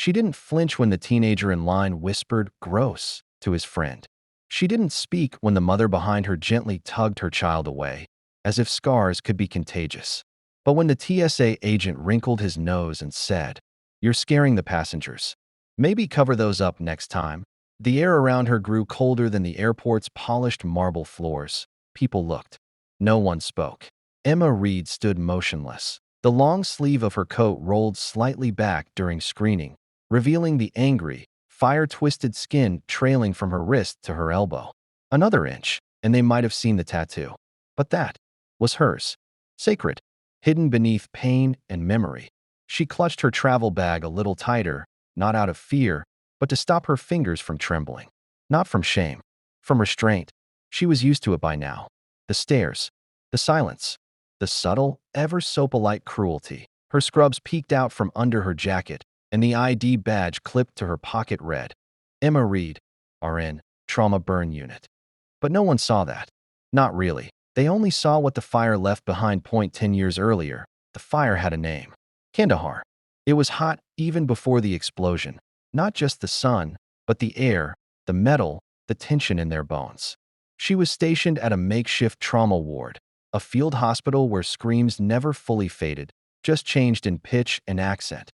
She didn't flinch when the teenager in line whispered, "Gross," to his friend. She didn't speak when the mother behind her gently tugged her child away, as if scars could be contagious. But when the TSA agent wrinkled his nose and said, "You're scaring the passengers. Maybe cover those up next time," the air around her grew colder than the airport's polished marble floors. People looked. No one spoke. Emma Reed stood motionless. The long sleeve of her coat rolled slightly back during screening, revealing the angry, fire-twisted skin trailing from her wrist to her elbow. Another inch, and they might have seen the tattoo. But that was hers. Sacred, hidden beneath pain and memory. She clutched her travel bag a little tighter, not out of fear, but to stop her fingers from trembling. Not from shame, from restraint. She was used to it by now. The stares, the silence, the subtle, ever-so-polite cruelty. Her scrubs peeked out from under her jacket, and the ID badge clipped to her pocket read, "Emma Reed, RN, Trauma Burn Unit." But no one saw that. Not really. They only saw what the fire left behind 10 years earlier. The fire had a name. Kandahar. It was hot even before the explosion. Not just the sun, but the air, the metal, the tension in their bones. She was stationed at a makeshift trauma ward, a field hospital where screams never fully faded, just changed in pitch and accent.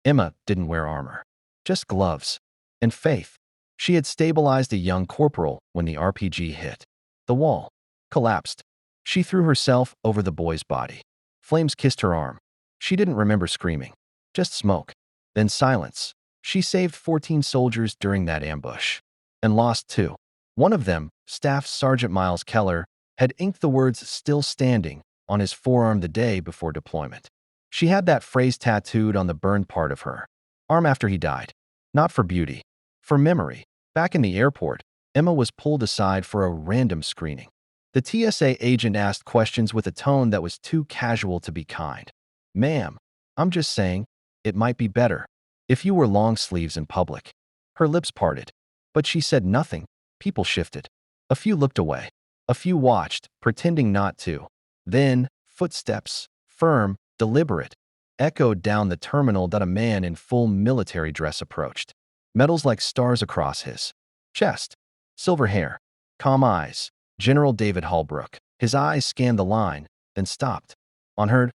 Emma didn't wear armor, just gloves and faith. She had stabilized a young corporal when the RPG hit. The wall collapsed. She threw herself over the boy's body. Flames kissed her arm. She didn't remember screaming, just smoke. Then silence. She saved 14 soldiers during that ambush and lost 2. One of them, Staff Sergeant Miles Keller, had inked the words "still standing" on his forearm the day before deployment. She had that phrase tattooed on the burned part of her arm after he died. Not for beauty, for memory. Back in the airport, Emma was pulled aside for a random screening. The TSA agent asked questions with a tone that was too casual to be kind. "Ma'am, I'm just saying, it might be better if you wore long sleeves in public." Her lips parted, but she said nothing. People shifted. A few looked away. A few watched, pretending not to. Then, footsteps, firm, deliberate, echoed down the terminal that a man in full military dress approached. Medals like stars across his chest. Silver hair. Calm eyes. General David Holbrook. His eyes scanned the line, then stopped. On her,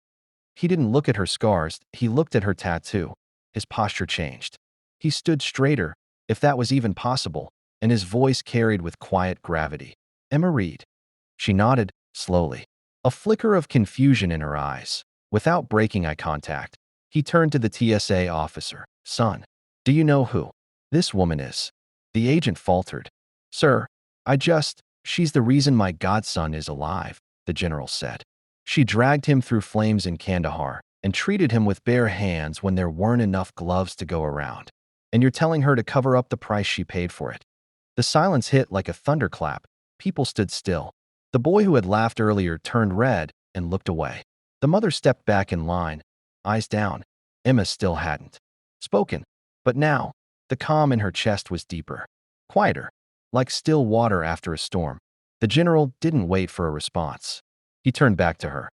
he didn't look at her scars, he looked at her tattoo. His posture changed. He stood straighter, if that was even possible, and his voice carried with quiet gravity. "Emma Reed." She nodded, slowly. A flicker of confusion in her eyes. Without breaking eye contact, he turned to the TSA officer. "Son, do you know who this woman is?" The agent faltered. "Sir, she's the reason my godson is alive," the general said. "She dragged him through flames in Kandahar and treated him with bare hands when there weren't enough gloves to go around. And you're telling her to cover up the price she paid for it." The silence hit like a thunderclap. People stood still. The boy who had laughed earlier turned red and looked away. The mother stepped back in line, eyes down. Emma still hadn't spoken. But now, the calm in her chest was deeper, quieter, like still water after a storm. The general didn't wait for a response. He turned back to her.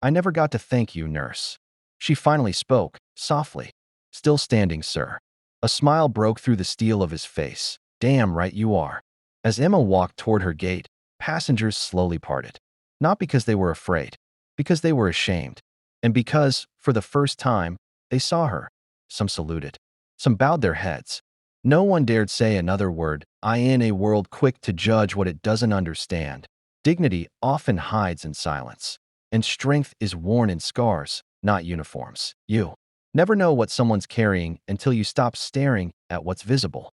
"I never got to thank you, nurse." She finally spoke, softly. "Still standing, sir." A smile broke through the steel of his face. "Damn right you are." As Emma walked toward her gate, passengers slowly parted. Not because they were afraid, because they were ashamed. And because, for the first time, they saw her. Some saluted. Some bowed their heads. No one dared say another word. In a world quick to judge what it doesn't understand, dignity often hides in silence. And strength is worn in scars, not uniforms. You never know what someone's carrying until you stop staring at what's visible.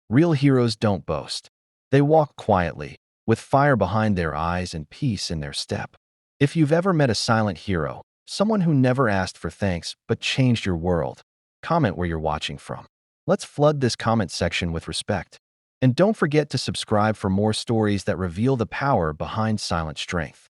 Real heroes don't boast. They walk quietly, with fire behind their eyes and peace in their step. If you've ever met a silent hero, someone who never asked for thanks but changed your world, comment where you're watching from. Let's flood this comment section with respect. And don't forget to subscribe for more stories that reveal the power behind silent strength.